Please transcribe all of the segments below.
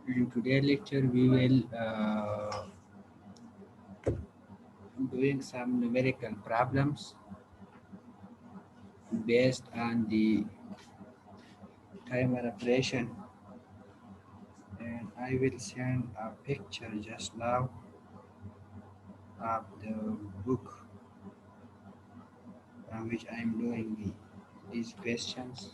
In today's lecture, we will doing some numerical problems based on the timer operation, and I will send a picture just now of the book on which I am doing these questions.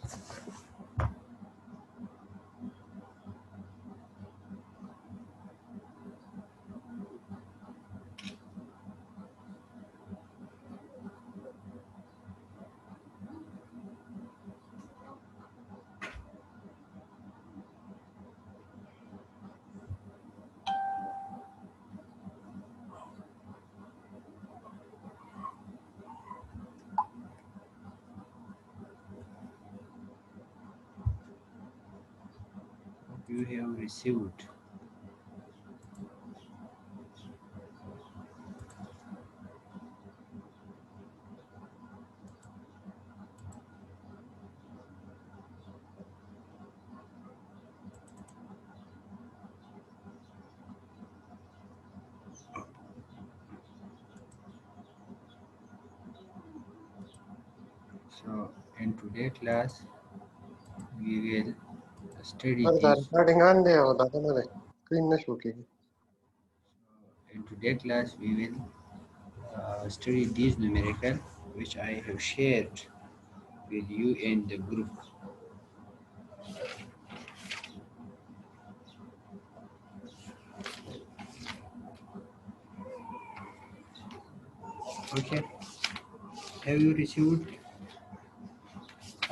You have received. So in today's class, we will study هذا these. recording عندي ولا أنا screen نشوكي. In today's class, we will study these numerical which I have shared with you in the group. Okay, have you received?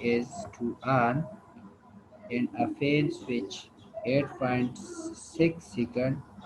is to on in a fan switch 8.6 second,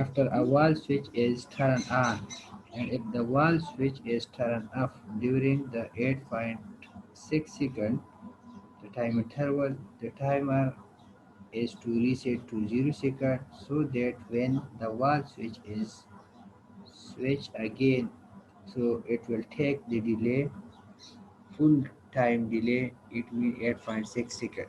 after a wall switch is turned on, and if the wall switch is turned off during the 8.6 second the time interval, the timer is to reset to 0 second, so that when the wall switch is switched again, so it will take the delay, full time delay, it will 8.6 second.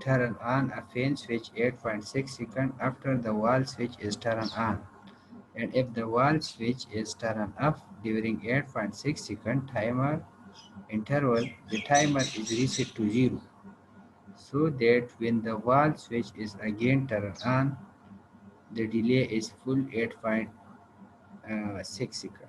turned on a fan switch 8.6 second after the wall switch is turned on, and if the wall switch is turned off during 8.6 second timer interval, the timer is reset to 0, so that when the wall switch is again turned on, the delay is full 8.6 second.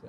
so,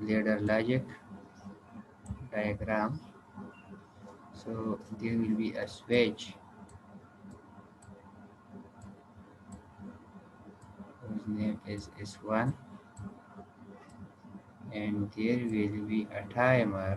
ladder logic diagram. So there will be a switch whose name is S1, and there will be a timer,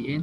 EN,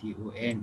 TON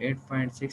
8.6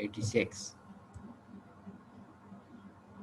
86,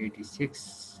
86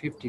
50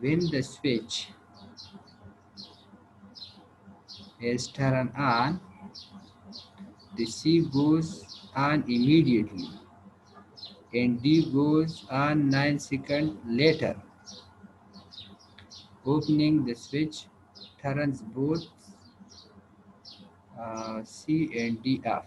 when the switch is turned on, the C goes on immediately and D goes on 9 seconds later. Opening the switch turns both C and D off.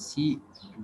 C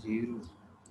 0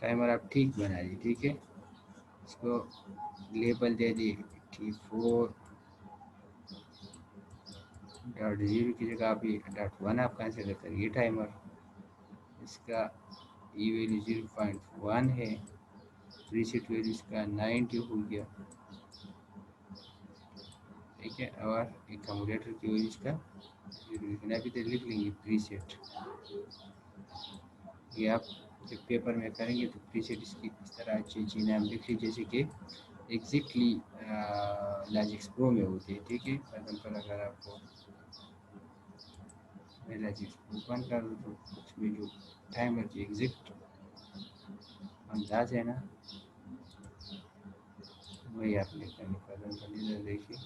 timer آپ ٹھیک بنا دی، ٹھیک ہے، اس کو label دے دی T4.0 کی جگہ ابھی .1 آپ کنسیڈر کریے ٹائمر، اس کا ای ویلیو 0.1 ہے، ریسیٹ ویلیو اس کا 90 ہو گیا، ٹھیک ہے، اور ایکوموڈیٹر کی ویلیو اس کا 0 لیکن ابھی تو لکھ لیں گے پریسیٹ، یہ آپ جب پیپر میں کریں گے تو پریسیٹ اس کی اس طرح اچھی نام لکھ لی جیسے کہ ایگزیکٹلی لاجکس پرو میں ہوتی ہے، ٹھیک ہے، فار ایگزامپل اگر آپ کو میں لاجکس پرو بند کر دوں تو اس میں جو ٹائمر کی ایگزیکٹ انداز ہے نا وہی آپ نے کرنے کا ادھر دیکھیے،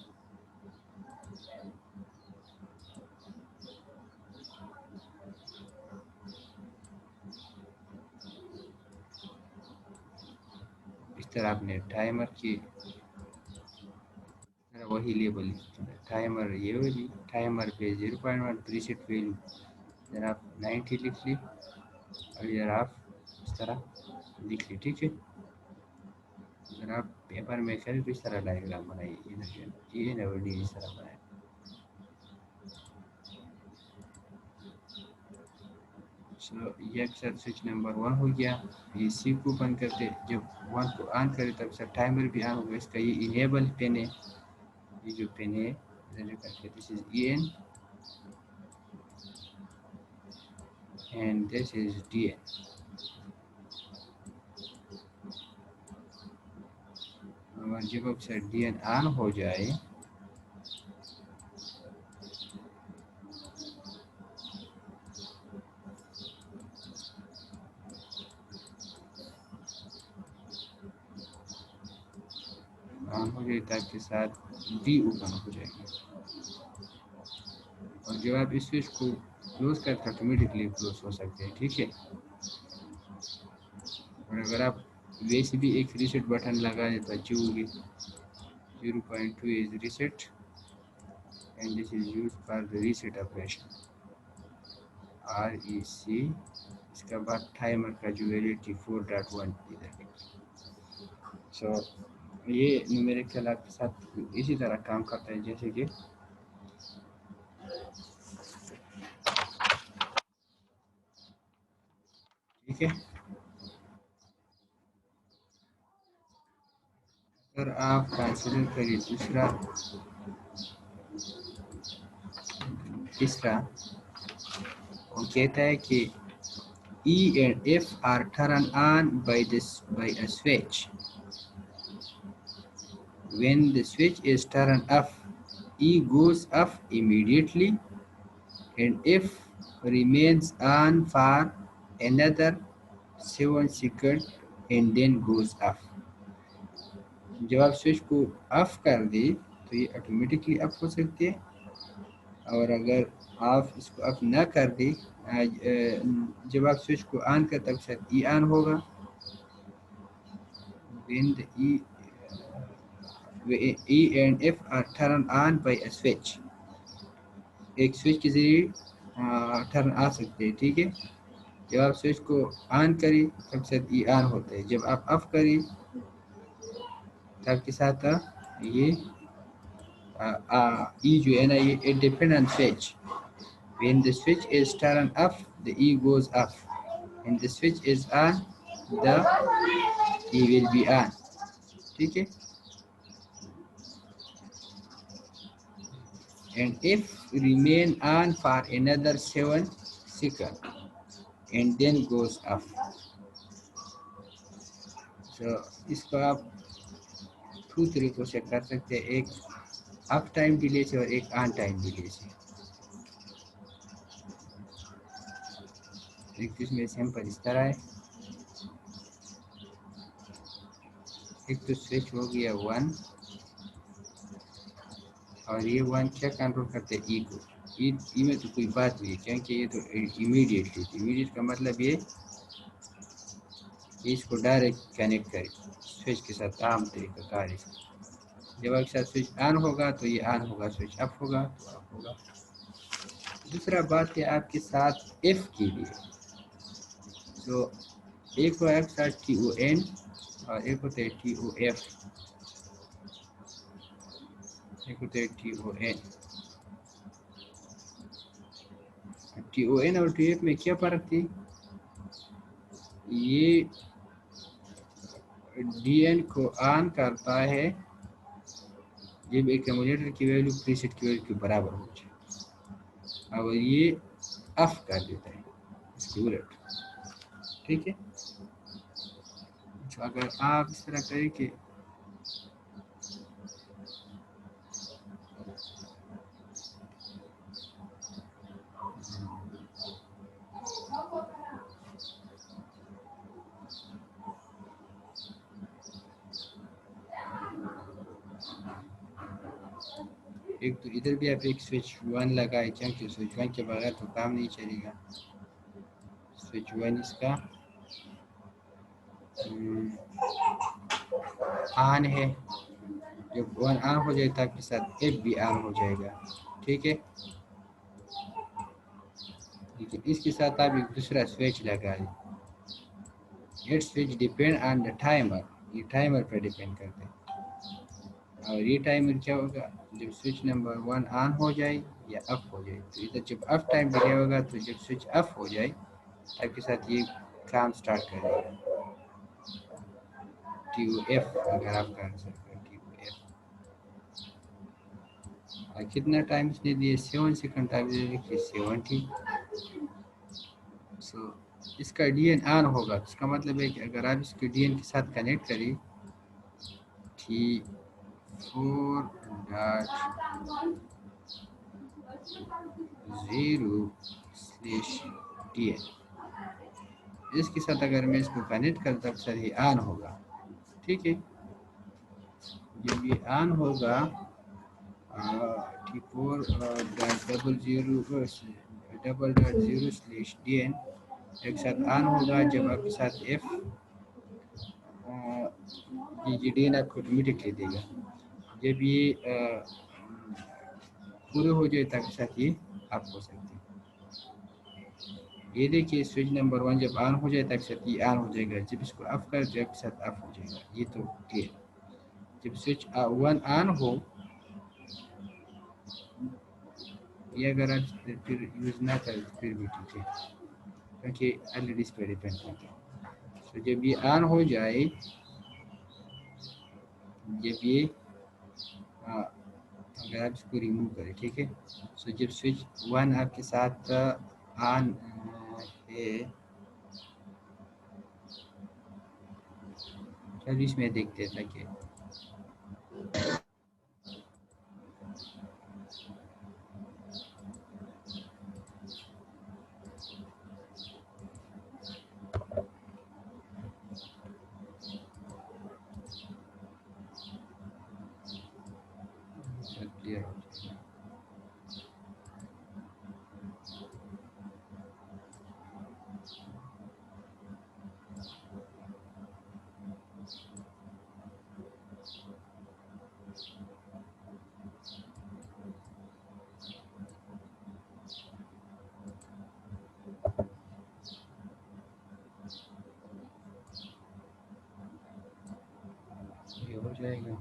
اس طرح آپ نے ٹائمر کی وہی لیبل ٹائمر، یہ ہوگی ٹائمر پہ 0.1 پریسیٹ ویلیو ادھر آپ 90 لکھ لی اور ادھر آپ اس طرح لکھ لی، ٹھیک ہے، اگر آپ پیپر میں کریں تو اس طرح ڈائیگرام بنائیے، یہ نا ویڈیو اس طرح بنائیں، یہ اکثر سوئچ نمبر 1 ہو گیا، یہ سی کو بند کرتے جب 1 کو آن کرے تب سر ٹائمر بھی آن ہوگا، اس کا یہ انیبل پن ہے، یہ جو پن ہے this is EN and this is DN، اور جب اکثر DN آن ہو جائے تب کے ساتھ ڈی اوپن ہو جائے گی، اور جب آپ اس سوئچ کو کلوز کرتے آٹومیٹکلی کلوز ہو سکتے ہیں، ٹھیک ہے، اور اگر آپ ویسے بھی ایک ریسیٹ بٹن لگا دیں تو اچھی ہوگی، 0.2 is reset and this is used for the reset operation REC، اس کے بعد ٹائمر کا جو ویلیو T4.1 ادھر ہے، سو یہ نیومیریکل آپ کے ساتھ اسی طرح کام کرتا ہے جیسے کہ ٹھیک ہے، اگر آپ کنسیڈر کریں تیسرا وہ کہتا ہے کہ E and F are turned on by a switch. When the switch is turned off, E goes off immediately and F remains on for another 7 seconds and then goes off. جب آپ switch کو of کر دیں تو یہ automatically of ہو سکتی ہے، اور اگر آپ اس کو آف نہ کر دیں جب آپ سوئچ کو آن کر تب شاید ای آن ہوگا، when the E and F are turned on by a switch، ایک سوئچ کے ذریعے ٹرن آ سکتے ہیں، ٹھیک ہے، جب آپ سوئچ کو آن کریں تب شاید ای آن ہوتا ہے، جب آپ آف کریں تب کے ساتھ یہ ای جو ہے نا یہ depend on switch, when the switch is turned off the E goes off and the switch is on the E will be on، ٹھیک ہے، and if remain on for another 7 seconds and then goes off، so اس کو آپ 2 طریقوں سے کر سکتے ہیں، ایک آف ٹائم ڈیلے سے اور ایک آن ٹائم ڈیلے سے، ایک اس میں سمپل اس طرح ہے، ایک تو سوئچ ہو گیا 1 اور یہ 1 کیا کنٹرول کرتے ہیں ای کو، ای میں تو کوئی بات نہیں ہے کیونکہ یہ تو امیڈیٹ کا مطلب یہ اس کو ڈائریکٹ کنیکٹ کرے سوئچ کے ساتھ، عام طریقہ کار ہے، جب ایک ساتھ سوئچ آن ہوگا تو یہ آن ہوگا، سوئچ اپ ہوگا تو اپ ہوگا۔ دوسرا بات ہے آپ کے ساتھ ایف کے لیے، تو ایک کو ایک ساتھ TON اور ایک ہوتا ہے TOF، ایک ہوتا ہے TON۔ TON اور TF میں کیا فرق تھی؟ یہ DN کو آن کرتا ہے جب ایکومولیٹر کی ویلیو پریسیٹ کی ویلیو کے برابر ہو جائے، اور یہ آف کر دیتا ہے اس کے الٹ، ٹھیک ہے۔ اگر آپ اس طرح کریں کہ ایک تو ادھر بھی آپ ایک سوئچ 1 لگائے، کیونکہ سوئچ 1 کے بغیر تو کام نہیں چلے گا۔ سوئچ 1 اس کا آن ہے، جب 1 آن ہو جائے تب کے ساتھ F بھی آن ہو جائے گا، ٹھیک ہے۔ لیکن اس کے ساتھ آپ ایک دوسرا سوئچ لگائیں، یہ switch depend on the timer, یہ ٹائمر پر ڈیپینڈ کرتے ہیں۔ اور یہ ٹائمر کیا ہوگا؟ جب سوئچ نمبر 1 آن ہو جائے یا آف ہو جائے، تو ادھر جب آف ٹائم پہ کیا ہوگا، تو جب سوئچ آف ہو جائے تب کے ساتھ یہ کام سٹارٹ کرے گا، TOF اگر آپ کر سکتے ہیں TOF۔ اور کتنا ٹائم اس نے دیے؟ 7 سیکنڈ ٹائم دے دیکھیے 70۔ سو اس کا DN آن ہوگا، اس کا مطلب ہے کہ اگر آپ اس کو DN کے ساتھ کنیکٹ کریں T4.0/DN، اس کے ساتھ اگر میں اس کو کنیکٹ کرتا ہوں سر یہ آن ہوگا، ٹھیک ہے۔ جب یہ آن ہوگا T4.0/DN ایک ساتھ آن ہوگا، جب آپ کے ساتھ F یہ DN آپ کو آٹومیٹکلی دے گا، جب یہ پورے ہو جائے تب کے ساتھ یہ آپ ہو سکتے ہیں۔ یہ دیکھیے سوئچ نمبر 1 جب آن ہو جائے تب کے ساتھ یہ آن ہو جائے گا، جب اس کو آف کر دے کے ساتھ آف ہو جائے گا، یہ تو کلیئر۔ جب سوئچ 1 آن ہو، یہ اگر آپ پھر یوز نہ کریں پھر بھی ٹھیک ہے، کیونکہ آلریڈی اس پہ ڈیپینڈ کرتا ہے۔ تو جب یہ آن ہو جائے، جب یہ اگر آپ اس کو ریموو کریں، ٹھیک ہے۔ سو جب سوئچ 1 آپ کے ساتھ آن ہے، چل اس میں دیکھتے ہیں تاکہ کلیئر ہو جائے۔ یہ ہو جائے گا۔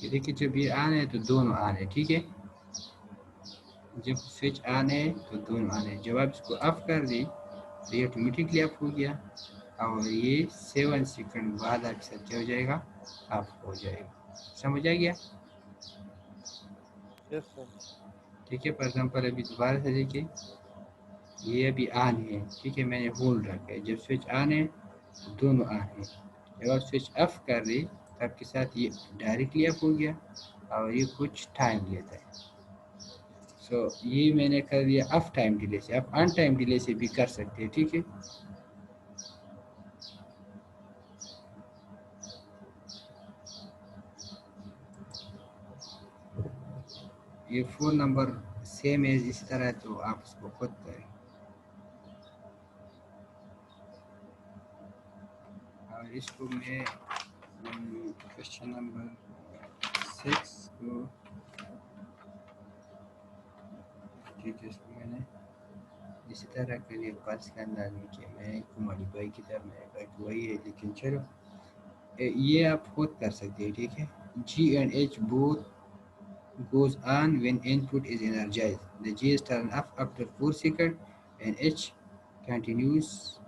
یہ دیکھیے جب یہ آن ہے تو دونوں آن ہے، ٹھیک ہے، جب سوئچ آن ہے تو دونوں آن ہے، جب آپ اس کو آف کر دیں تو یہ آٹومیٹکلی آف ہو گیا، اور یہ 7 سیکنڈ بعد آپ کے ساتھ کیا ہو جائے گا، آف ہو جائے گا، سمجھ آ گیا؟ یس سر. ٹھیک ہے، فار ایگزامپل ابھی دوبارہ سے دیکھیے یہ ابھی آن ہے، ٹھیک ہے، میں نے ہولڈ رکھا ہے، جب سوئچ آن ہے دونوں آن ہے، جب آپ سوئچ آف کر دیں تو آپ کے ساتھ یہ ڈائریکٹلی آف ہو گیا اور یہ کچھ ٹائم لیتا ہے. سو یہ میں نے کر دیا آف ٹائم ڈیلے سے، آپ آن ٹائم ڈیلے سے بھی کر سکتے ہیں، ٹھیک ہے. یہ فون نمبر سیم ہے اسی طرح، تو آپ اس کو خود کریں. اور اس کو میں کوشچن نمبر 6 کو، ٹھیک ہے، اس کو میں نے اسی طرح کے لیے پرس کا انداز میں کیا، میں کماری بھائی کی طرح میں کہا کہ وہی ہے، لیکن چلو یہ آپ خود کر سکتے ہیں، ٹھیک ہے. G and H both goes on when input is energized. The G is turned off after 4 seconds and H continues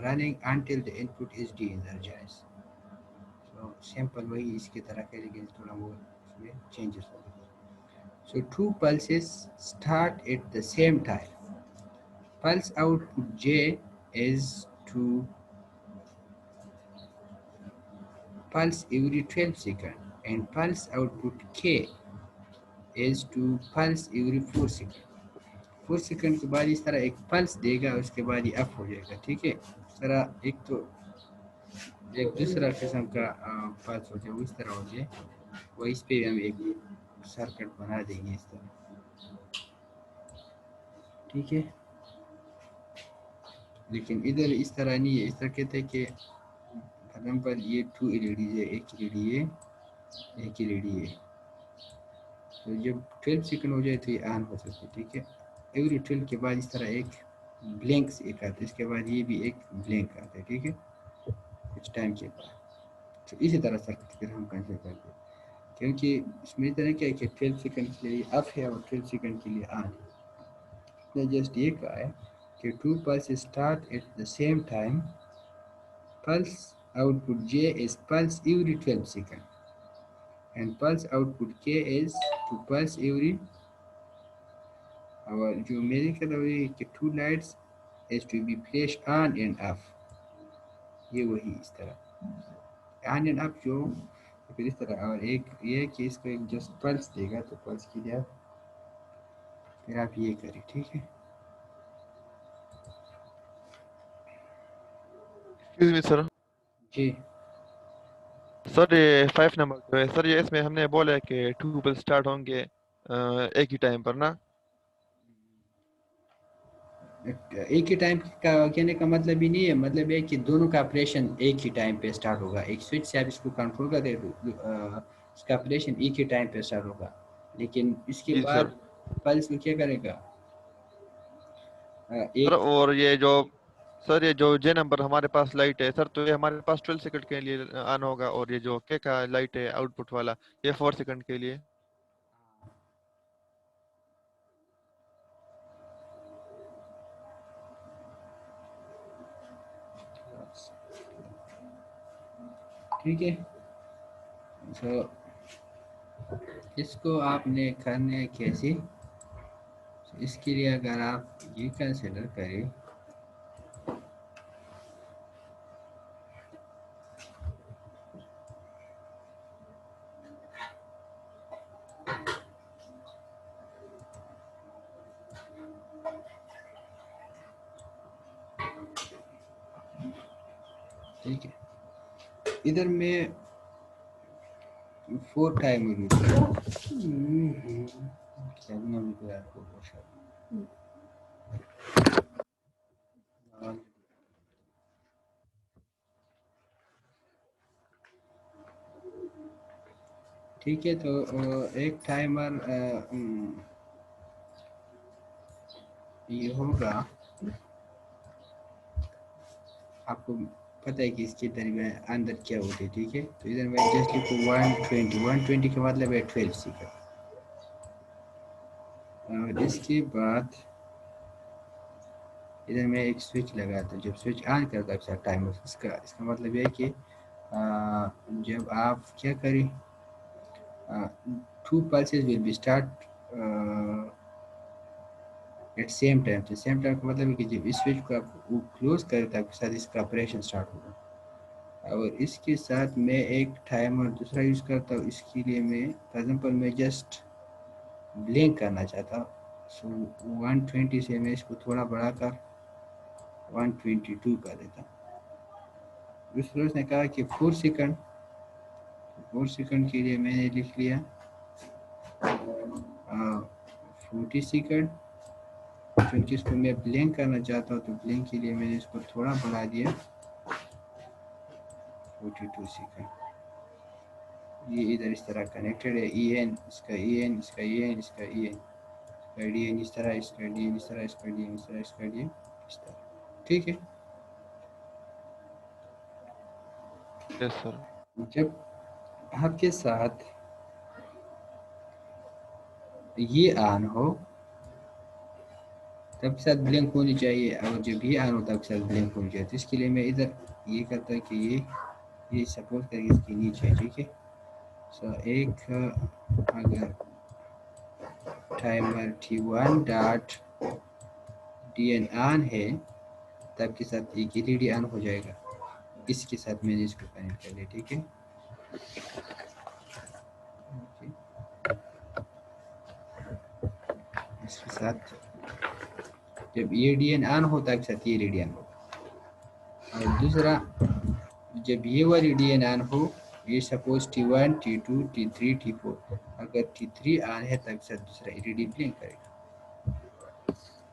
running until the input is de-energized. So simple وہی اس کی طرح ہے، لیکن تھوڑا بہت اس میں changes ہو گئے. So two pulses start at the same time. Pulse output J is to pulse every 12 seconds and pulse output K is to pulse every 4 seconds. 4 second کے بعد اس طرح ایک پلس دے گا، اس کے بعد یہ اپ ہو جائے گا، ٹھیک ہے. اس طرح ایک تو ایک دوسرا قسم کا پلس ہو جائے وہ اس طرح ہو جائے، وہ اس پہ ہم ایک سرکٹ بنا دیں گے اس طرح، ٹھیک ہے. لیکن ادھر اس طرح نہیں ہے، اس طرح کہتے ہیں کہ فار ایگزامپل یہ 2 LEDs ہے، ایک LED ہے ایک LED ہے، تو جب 12 سیکنڈ ہو جائے تو یہ آن ہو سکتے، ٹھیک ہے. ایوری 12 کے بعد اس طرح ایک بلینک سے ایک آتا ہے، اس کے بعد یہ بھی ایک بلینک آتا ہے، ٹھیک ہے، کچھ ٹائم کے بعد. تو اسی طرح سرکٹ پھر ہم کنسیڈر کرتے ہیں، کیونکہ اس میں طرح کیا ہے کہ 12 سیکنڈ کے لیے اف ہے اور 12 سیکنڈ کے لیے آن ہے. نے جسٹ یہ کہا ہے کہ 2 pulses start at the same time, pulse output J is pulse every 12 second and pulse output K is two pulse every, اور جو میرے خیال ہے کہ 2 lights is to be flashed on and off. یہ وہی اس طرح on and of جو پھر اس طرح، اور ایک یہ کہ اس کو ایک جسٹ پلس دے گا تو پلس کے لیے پھر آپ یہ کریں، ٹھیک ہے. ایکسکیوز می سر. جی سر یہ 5 نمبر جو ہے سر، یہ اس میں ہم نے بولا ہے کہ 2 پل سٹارٹ ہوں گے ایک ہی ٹائم پر نا. ایک ہی ٹائم کا کہنے کا مطلب ہی نہیں ہے، مطلب ہے کہ دونوں کا آپریشن ایک ہی ٹائم پہ اسٹارٹ ہوگا. ایک سوئچ سے آپ اس کو کنٹرول کر دیں، اس کا آپریشن ایک ہی ٹائم پہ اسٹارٹ ہوگا، لیکن اس کے جی بعد سر. پلس کو کیا کرے گا سر ایک. اور یہ جو سر یہ جو جے نمبر ہمارے پاس لائٹ ہے سر، تو یہ ہمارے پاس 12 سیکنڈ کے لیے آن ہوگا، اور یہ جو کے کا لائٹ ہے آؤٹ پٹ والا یہ 4 سیکنڈ کے لیے. ٹھیک ہے، تو اس کو آپ نے کرنا ہے کیسے، اس کے لیے اگر آپ یہ کنسیڈر کریں ٹھیک ہے، ادھر میں 4 ٹائم ٹھیک ہے. تو ایک ٹائمر یہ ہوگا آپ کو پتہ ہے کہ اس کے درمیان اندر کیا ہوتے ہیں. ٹھیک ہے, تو ادھر میں جسٹ لکھوں 120 کا مطلب ہے 12 سیکنڈ. اور اس کے بعد ادھر میں ایک سوئچ لگاتا ہوں. جب سوئچ آن کرتا ہے ٹائمر, اس کا مطلب یہ ہے کہ جب آپ کیا کریں, 2 pulses will be start at same time. تو سیم ٹائم کا مطلب ہے کہ جب اس سوئچ کو آپ کلوز کریں تو آپ کے ساتھ اس کا آپریشن اسٹارٹ ہوگا. اور اس کے ساتھ میں ایک ٹائمر دوسرا یوز کرتا ہوں. اس کے لیے میں فار ایگزامپل میں جسٹ بلنک کرنا چاہتا ہوں. سو 120 سے میں اس کو تھوڑا بڑھا کر 122 کر دیتا ہوں. دوسرے اس نے کہا کہ 4 سیکنڈ, 4 سیکنڈ کے لیے میں نے لکھ لیا 40 سیکنڈ. چونکہ اس کو میں بلنک کرنا چاہتا ہوں تو بلنک کے لیے میں نے اس کو تھوڑا بڑھا دیا 42 سیکنڈ. یہ ادھر اس طرح کنیکٹڈ ہے, ای این اس کا ای این, اس کا ای این, اس کا ای این, اس کا ڈی این اس طرح, اس کا ڈی این اس طرح, اس کا ڈی این اس طرح, اس کا ڈی این اس طرح. ٹھیک ہے. یس سر. جب آپ کے ساتھ یہ آن ہو تب کے ساتھ بلنک ہونی چاہیے, اور جب یہ آن ہو تب کے ساتھ بلنک ہونی چاہیے. تو اس کے لیے میں ادھر یہ کرتا ہے کہ یہ سپورٹ کر کے اس کے نیچے ہے. ٹھیک ہے. سو ایک اگر timer T1 dot D N on ہے تب کے ساتھ ایک ایل ای ڈی آن ہو جائے گا. اس کے ساتھ میں نے اس کو کنیکٹ کر لیا. ٹھیک ہے. اس کے ساتھ جب یہ ڈی این آن ہوتا ہے کے ساتھ یہ ڈی این ہوگا. اور دوسرا جب یہ والی ڈی این آن ہو, یہ suppose T1 T2 T3 T4, اگر T3 آن ہے تب کے ساتھ دوسرا ایل ڈی بلنک کرے گا.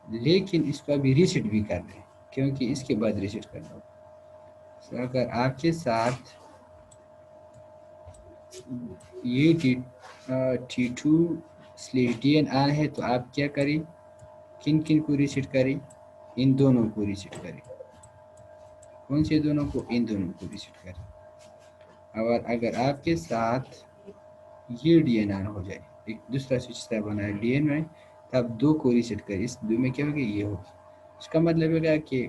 لیکن اس کو ابھی ریسیٹ بھی کر دیں کیونکہ اس کے بعد ریسیٹ کرنا ہوگا. اگر آپ کے ساتھ یہ T2 ڈی این آن ہے تو آپ کیا کریں, کن کن کو ریسیٹ کریں, ان دونوں کو ریسیٹ کریں. کون سے دونوں کو, ان دونوں کو ریسیٹ کریں. اور اگر آپ کے ساتھ یہ ڈی این آن ہو جائے, ایک دوسرا سوئچ طرح بنا ہے ڈی این میں, تب 2 کو ریسیٹ کریں. اس 2 میں کیا ہوگا, یہ ہوگی. اس کا مطلب ہے کہ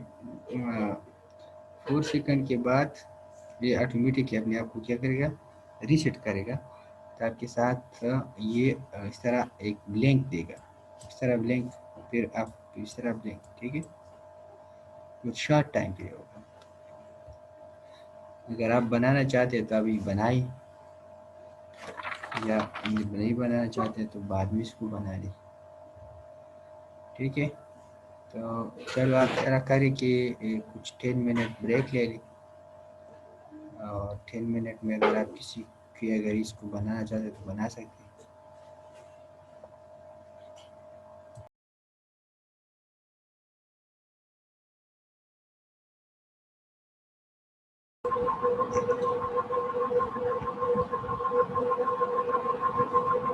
4 سیکنڈ کے بعد یہ آٹومیٹکلی اپنے آپ کو کیا کرے گا, ریسیٹ کرے گا. تو آپ کے ساتھ یہ اس طرح ایک بلنک دے گا, اس طرح بلنک, پھر آپ اس طرح بلنک. ٹھیک ہے. کچھ شارٹ ٹائم کے لیے ہوگا. اگر آپ بنانا چاہتے ہیں تو ابھی بنائیں, یا نہیں بنانا چاہتے تو بعد میں اس کو بنا لیں. ٹھیک ہے. تو چلو آپ طرح کریں کہ کچھ 10 منٹ بریک لے لیں, اور 10 منٹ میں اگر آپ کسی کی اگر اس کو بنانا چاہتے تو بنا سکتے ہیں.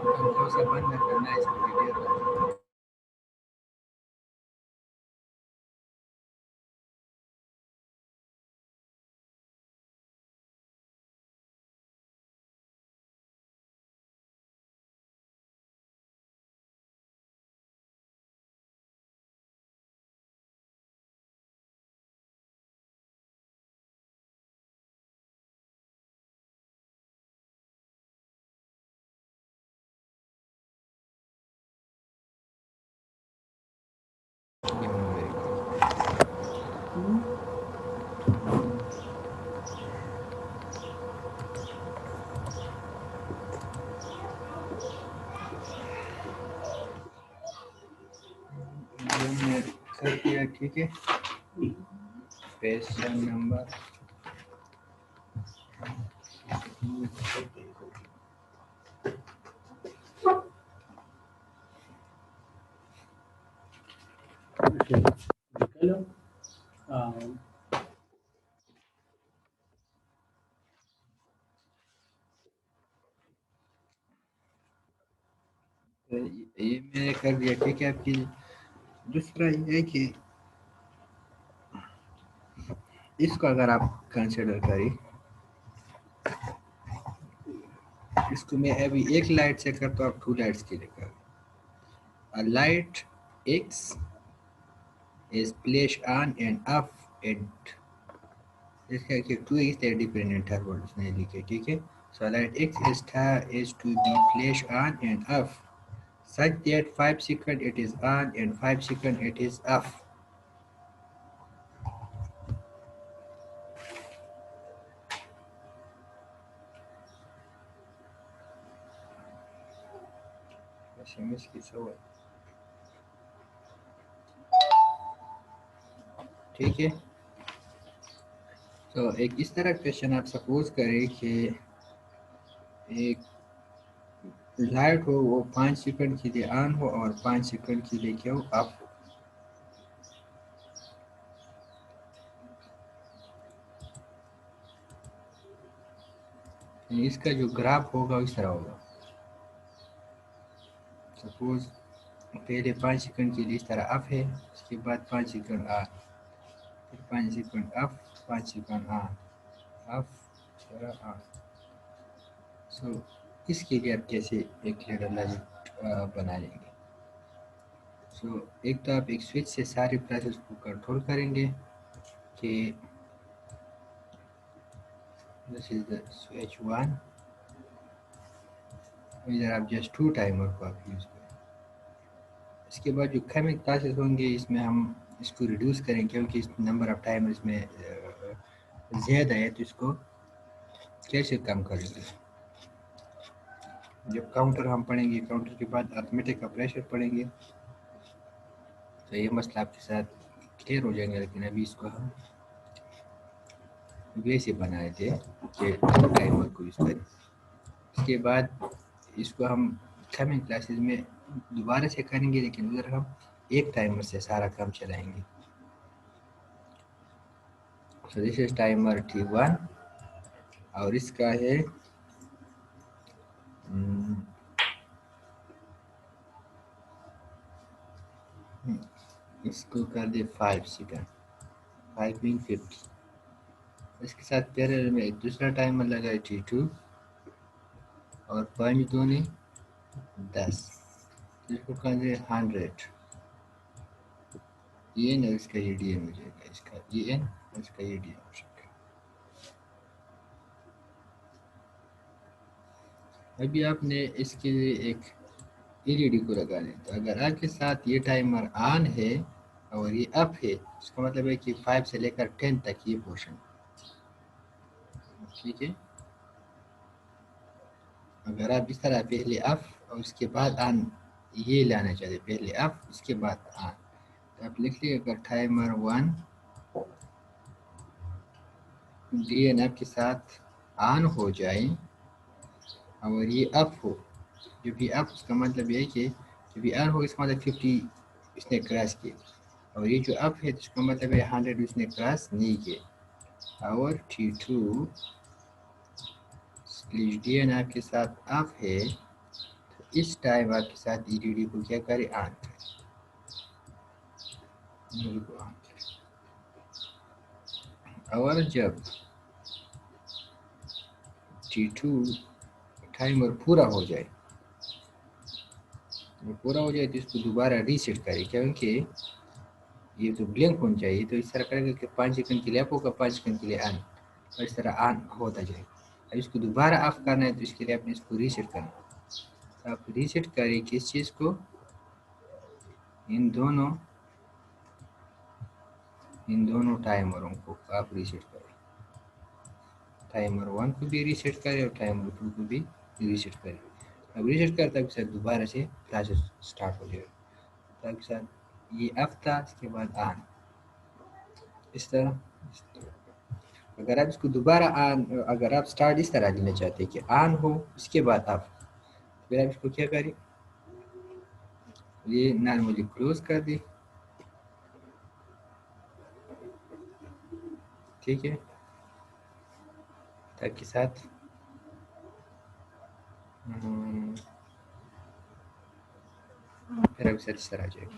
ہم کو بند نہ کرنا ہے اس کو ویڈیو. کر دیا. ٹھیک ہے. پیشن نمبر یہ میں نے کر دیا. ٹھیک ہے. آپ کی دوسرا یہ ہے کہ اس کو اگر آپ کنسیڈر کریں، اس کو میں ابھی ایک لائٹ سے کرتا ہوں، آپ 2 لائٹس کے لیے کر light X is placed on and off at اس کا کہ 2x ہے ڈیپینڈنٹ انٹرول اس نے لکھے، ٹھیک ہے. So light X is to be flashed on and off such that 5 seconds it is on and 5 seconds it is off. SMS کی سوال، ٹھیک ہے. تو ایک اس طرح کویشچن آپ سپوز کریں کہ ایک لائٹ ہو، وہ 5 سیکنڈ کے لیے آن ہو اور 5 سیکنڈ کے لیے کیا ہو، آف ہو. یعنی اس کا جو گراف ہوگا اس طرح ہوگا. سپوز پہلے 5 سیکنڈ کے لیے اس طرح اف ہے، اس کے بعد 5 سیکنڈ آن، پھر 5 second off, 5 second on, off, on. So اس کے لیے آپ کیسے ایک لیڈر لاجک بنا لیں گے؟ سو ایک تو آپ ایک سوئچ سے سارے پروسیس کو کنٹرول کریں گے کہ دس از دا سوئچ 1. ادھر آپ جسٹ 2 ٹائمر کو آپ یوز کریں. اس کے بعد جو کمنگ کلاسز ہوں گے اس میں ہم اس کو ریڈیوس کریں کیونکہ اس نمبر آف ٹائم اس میں زیادہ ہے، تو اس کو کیسے کم کریں گے. جب کاؤنٹر ہم پڑھیں گے، کاؤنٹر کے بعد ارتھمیٹک کا پریشر پڑھیں گے، تو یہ مسئلہ آپ کے ساتھ کلیئر ہو جائیں گے. لیکن ابھی اس کو ہم ویسے بنائے تھے کہ ٹائمر کو یوز کریں. اس کے بعد اس کو ہم کمنگ کلاسز میں دوبارہ سے کریں گے، لیکن ادھر ہم ایک ٹائمر سے سارا کام چلائیں گے. سو دس از ٹائمر T1 اور اس کا ہے اس کو کر دے 5 سیکنڈ، 5 بین 50. اس کے ساتھ پیرل میں ایک دوسرا ٹائمر لگا ہے T2 اور 5 دونے 10، اس کو کر دے 100. یہ نا اس کا یہ ڈی ایم ہو جائے گا، اس کا ای این اور اس کا یہ ڈی ایم ہو جائے گا. ابھی آپ نے اس کے لیے ایک ای ڈی ڈی کو لگا لیں. تو اگر آپ کے ساتھ یہ ٹائمر آن ہے اور یہ اپ ہے، اس کا مطلب ہے کہ 5 سے لے کر 10 تک یہ پورشن، ٹھیک ہے. اگر آپ اس طرح پہلے اف اور اس کے بعد آن یہ لانا چاہتے، پہلے اف اس کے بعد آن، تو آپ لکھ لیے اگر ٹائمر 1 ڈی این ایف کے ساتھ آن ہو جائے اور یہ اپ ہو. جو بھی اپ اس کا مطلب یہ ہے کہ جو بھی آن ہو اس کا مطلب 50 اس نے کراس کیا، اور یہ جو اپ ہے اس کا مطلب ہے 100 اس نے کراس نہیں کیا. اور T2 ڈی این ایف کے ساتھ اپ ہے، تو اس ٹائم آپ کے ساتھ ای ڈی ڈی کو کیا کرے، آن کرے. اور جب T2 ٹائمر پورا ہو جائے تو اس کو دوبارہ ریسیٹ کرے، کیونکہ یہ تو بلنک ہونا چاہیے. تو اس طرح کرے گا کہ 5 سیکنڈ کے لیے اپ ہوگا، 5 سیکنڈ کے لیے آن، اور اس طرح آن ہوتا جائے گا. اب اس کو دوبارہ آف کرنا ہے تو اس کے لیے آپ نے اس کو ریسیٹ کرنا ہے. تو آپ ریسیٹ کریں کس چیز کو، ان دونوں ٹائمروں کو آپ ریسیٹ کریں. ٹائمر 1 کو بھی ریسیٹ کریں اور ٹائمر 2 کو بھی ریسیٹ کریں. اب ریسیٹ کرتا ہے ساتھ دوبارہ سے پروسیس سٹارٹ ہو جائے گا. تاکہ ساتھ یہ اف تھا، اس کے بعد آن، اس طرح. اگر آپ اس کو دوبارہ آن، اگر آپ سٹارٹ اس طرح دینا چاہتے ہیں کہ آن ہو اس کے بعد آف، پھر آپ اس کو کیا کریں، یہ نارملی کلوز کر دیں، ٹھیک ہے. تاکہ ساتھ پھر اب ساتھ اس طرح آ جائے گا.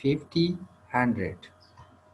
50 100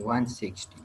160,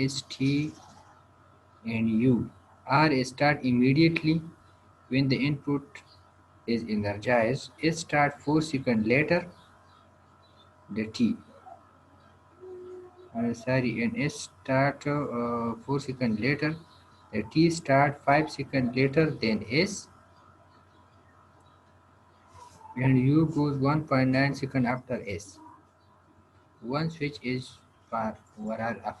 S, T and U. R start immediately when the input is energized. S start 4 seconds later the T. Sorry, and S start 4 seconds later. The T start 5 seconds later than S, and U goes 1.9 seconds after S. One switch is for overall off.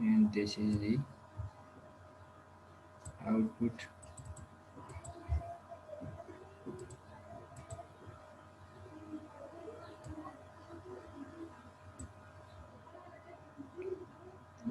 and this is the output.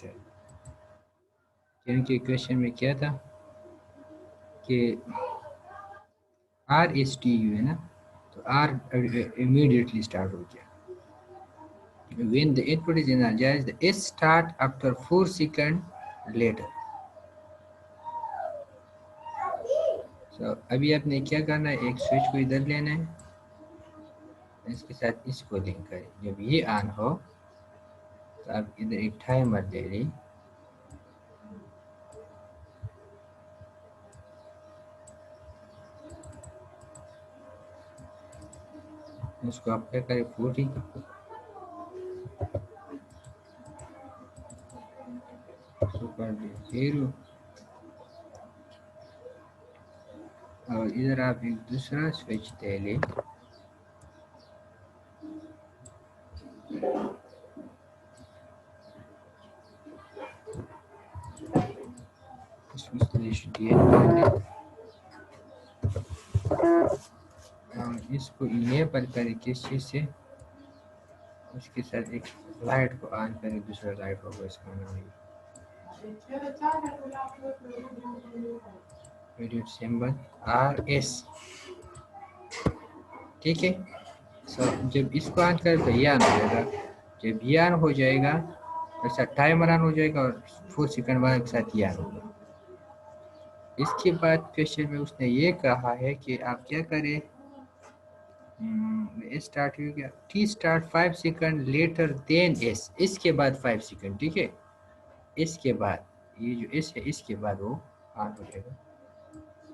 کریں، کیونکہ question میں کیا تھا کہ R S T U ہے نا، تو are immediately start ہو گیا. When the input is energized, the S start after 4 seconds later. So ابھی آپ نے کیا کرنا ہے، ایک سوئچ کو ادھر لینا ہے، اس کے ساتھ اس کو لنک کریں. جب یہ آن ہو تو آپ ادھر ایک ٹائمر دے دیں. اس کو آپ کیا کریں 40 سپر 0، اور ادھر آپ ایک دوسرا سوئچ دے لیں. اس کو سلیش ڈی این کر دیں اور اس کو انیبل کریں کس چیز سے، اس کے ساتھ ایک لائٹ کو آن کریں، دوسرا لائٹ ہوگا اس کا نام ویڈیو سمبل RS. ٹھیک ہے. سو جب اس کو آن کریں تو یہ آن ہو جائے گا. جب یہ آن ہو جائے گا تو ساتھ ٹائمر آن ہو جائے گا اور 4 سیکنڈ بعد کے ساتھ یہ آن ہوگا. اس کے بعد کویشچن میں اس نے یہ کہا ہے کہ آپ کیا کریں، اسٹارٹ ہو گیا ٹی اسٹارٹ 5 سیکنڈ لیٹر دین ایس، اس کے بعد 5 سیکنڈ. ٹھیک ہے، اس کے بعد یہ جو ایس ہے اس کے بعد وہ آن ہو جائے گا.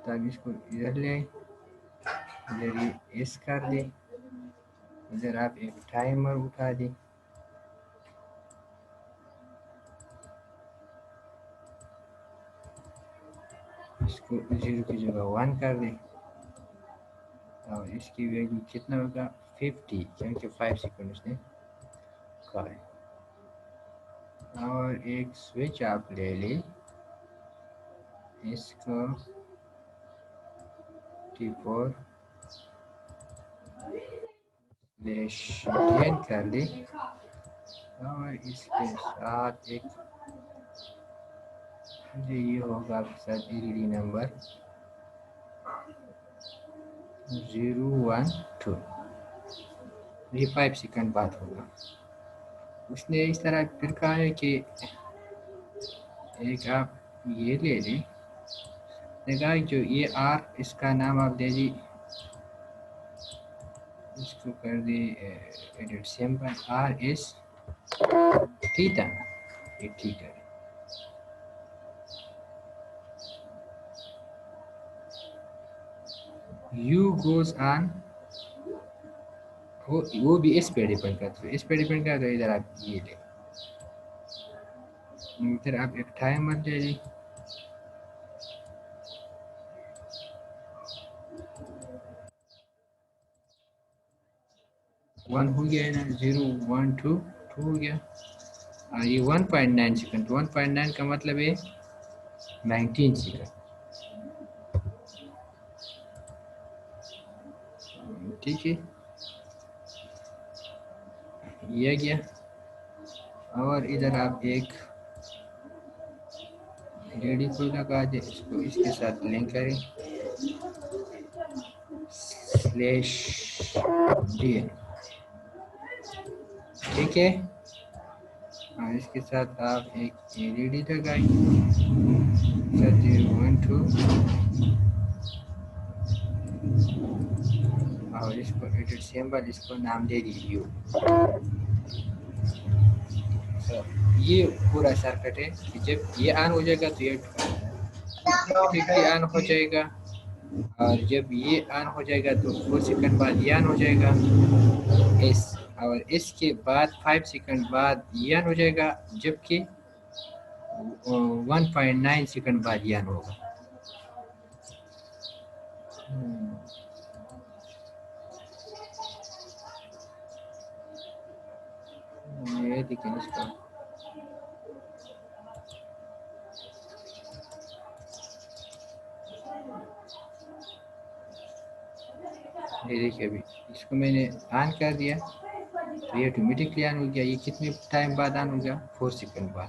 تو اب اس کو ادھر لیں، ادھر یہ ایس کر دیں، ادھر آپ ایک ٹائمر اٹھا دیں. اس کو 0 کی جگہ 1 کر دیں اور اس کی ویلیو کتنا ہوگا 50، کیونکہ 5 سیکنڈ اس نے کہا ہے. اور ایک سوئچ آپ لے لیں، اس کو T4 /DN کر دیں اور اس کے ساتھ ایک جو یہ ہوگا آپ کے ساتھ LED نمبر 012، یہ 5 سیکنڈ بعد ہوگا. اس نے اس طرح پھر کہا ہے کہ ایک آپ یہ لے لیں، دیکھا جو یہ آر اس کا نام آپ دے دی، اس کو کر دی ایڈٹ سمبل RS. ٹھیک ہے نا، یہ ٹھیک ہے. یو گوز آن، وہ بھی اس پہ ڈیپینڈ کرتا ہے، اس پہ ڈیپینڈ کرتا ہے. ادھر آپ یہ لیں، ادھر آپ ایک ٹائمر دے دیں. ون ہو گیا ہے نا، 0 1 2 2 ہو گیا. اور یہ 1.9 سیکنڈ، 1.9 کا مطلب ہے 19 سیکنڈ. ٹھیک ہے، یہ گیا. اور ادھر آپ ایک ریڈی کو لگا دیں، اس کو اس کے ساتھ لنک کریں /DN. ٹھیک ہے، اور اس کے ساتھ آپ ایک LED لگائیں 012 اور اس کو ایڈٹ سمبل اس کو نام دے دیجیے. یہ پورا سرکٹ ہے کہ جب یہ آن ہو جائے گا تو یہ آن ہو جائے گا، اور جب یہ آن ہو جائے گا تو 4 سیکنڈ بعد یہ آن ہو جائے گا ایس، اور اس کے بعد 5 سیکنڈ بعد یہ آن ہو جائے گا، جبکہ 1.9 سیکنڈ بعد یہ آن ہوگا. یہ دیکھیں اس کا یہ دیکھیے، ابھی اس کو میں نے آن کر دیا تو یہ آٹومیٹکلی آن ہو گیا. یہ کتنے ٹائم بعد آن ہو گیا 4 سیکنڈ بعد.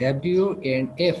W and F,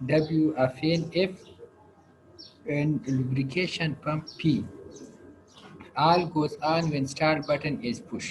W, a fan F and lubrication pump P all goes on when start button is push.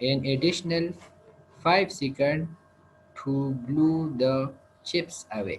an additional 5 seconds to blow the chips away.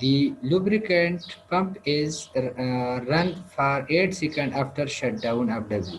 The lubricant pump is run for 8 seconds after shutdown of W.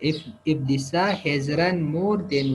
if the saw has run more than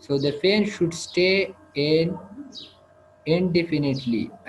so the fan should stay in indefinitely।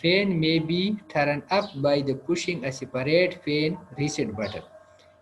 fan may be turned up by the pushing a separate fan reset button।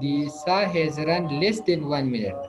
the saw has run less than 1 minute,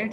8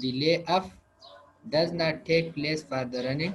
delay of does not take place for the running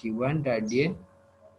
T1.DN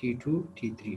T2, T3।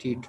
T2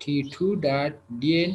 T2.DN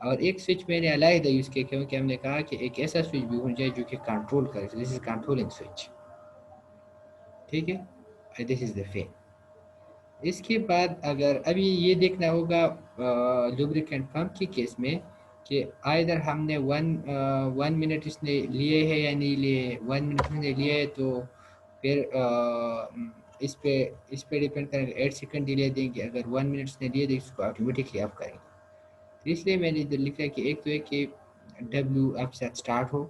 اور ایک switch میں نے علیحدہ use کیا کیونکہ ہم نے کہا کہ ایک ایسا سوئچ بھی ہونا چاہیے جو کہ کنٹرول کرے. دس از کنٹرولنگ سوئچ. ٹھیک ہے، دس از دا فین. اس کے بعد اگر ابھی یہ دیکھنا ہوگا لوبریکنٹ پمپ کے کیس میں کہ آئدر ہم نے ون منٹ اس نے لیے ہے یا نہیں لیے. 1 منٹ اس نے لیے ہے تو پھر اس پہ ڈیپینڈ کریں گے. 8 سیکنڈ ڈیلے دیں گے. اگر 1 منٹ اس نے لیے تو اس کو آٹومیٹکلی آف کریں گے. تو اس لیے میں نے ادھر لکھا کہ ایک تو ہے کہ ڈبلو آپ ساتھ اسٹارٹ ہو.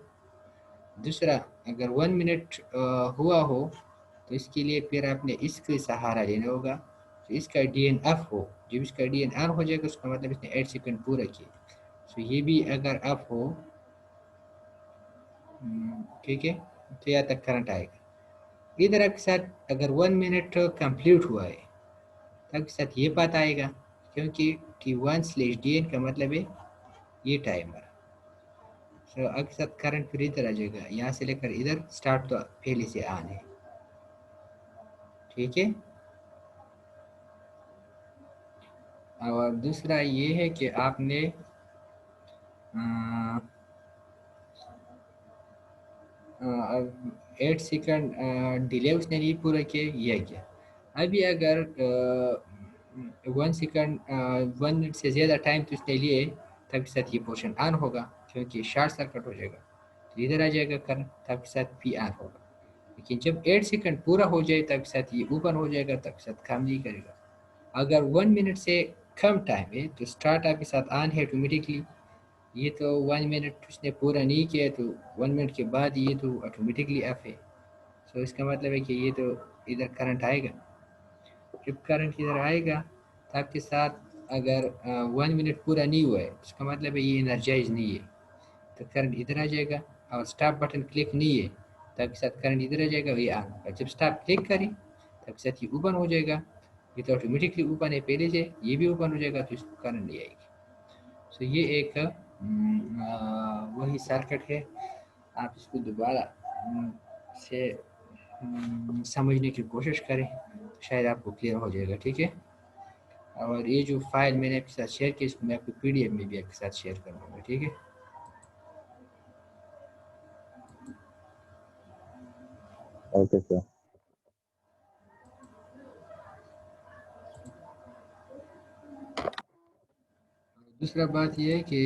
دوسرا اگر 1 منٹ ہوا ہو تو اس کے لیے پھر آپ نے اس کا سہارا لینا ہوگا. تو اس کا ڈی این ایف ہو. جب اس کا ڈی این ایف ہو جائے گا اس کا مطلب اس نے 8 سیکنڈ پورا کیا. تو یہ بھی اگر اپ ہو ٹھیک ہے تو یہاں تک کرنٹ آئے گا. ادھر آپ کے ساتھ اگر 1 منٹ کمپلیٹ ہوا ہے تب کے ساتھ یہ بات آئے گا کیونکہ T1/DN کا مطلب ہے یہ ٹائمر. تو آپ کے ساتھ کرنٹ پھر ادھر آ جائے گا. یہاں سے لے کر ادھر سٹارٹ تو پہلے سے آن ہے. ٹھیک ہے. اور دوسرا یہ ہے کہ آپ نے 8 سیکنڈ ڈیلے اس نے نہیں پورا کیا یہ کیا. ابھی اگر 1 منٹ سے زیادہ ٹائم تو اس نے لیے تب کے ساتھ یہ پورشن آن ہوگا کیونکہ شارٹ سرکٹ ہو جائے گا. تو ادھر آ جائے گا کرنٹ تب کے ساتھ پی آن ہوگا. لیکن جب 8 سیکنڈ پورا ہو جائے تب کے ساتھ یہ اوپن ہو جائے گا. تب کے ساتھ کام نہیں کرے گا. اگر 1 منٹ سے کم ٹائم ہے تو سٹارٹ آپ کے ساتھ آن ہے آٹومیٹکلی. یہ تو 1 منٹ اس نے پورا نہیں کیا تو 1 منٹ کے بعد یہ تو آٹومیٹکلی آف ہے. سو اس کا مطلب ہے کہ یہ تو ادھر کرنٹ آئے گا. جب کرنٹ ادھر آئے گا تب کے ساتھ اگر 1 منٹ پورا نہیں ہوا ہے اس کا مطلب ہے یہ انرجائز نہیں ہے تو کرنٹ ادھر آ جائے گا. اور سٹاپ بٹن کلک نہیں ہے تب کے ساتھ کرنٹ ادھر آ جائے گا یہ آن ہوگا. جب سٹاپ کلک کریں تب کے ساتھ یہ اوپن ہو جائے گا. یہ تو آٹومیٹکلی اوپن ہے پہلے سے. یہ بھی اوپن ہو جائے گا تو اس کو کرنٹ نہیں آئے گی. سو یہ ایک وہی سرکٹ ہے. آپ اس کو دوبارہ سے سمجھنے کی کوشش کریں شاید آپ کو کلیئر ہو جائے گا. ٹھیک ہے. اور یہ جو فائل میں نے آپ کے ساتھ شیئر کی اس کو میں آپ کو پی ڈی ایف میں بھی آپ کے ساتھ شیئر کر دوں گا. ٹھیک ہے. Okay, sir. دوسرا بات یہ ہے کہ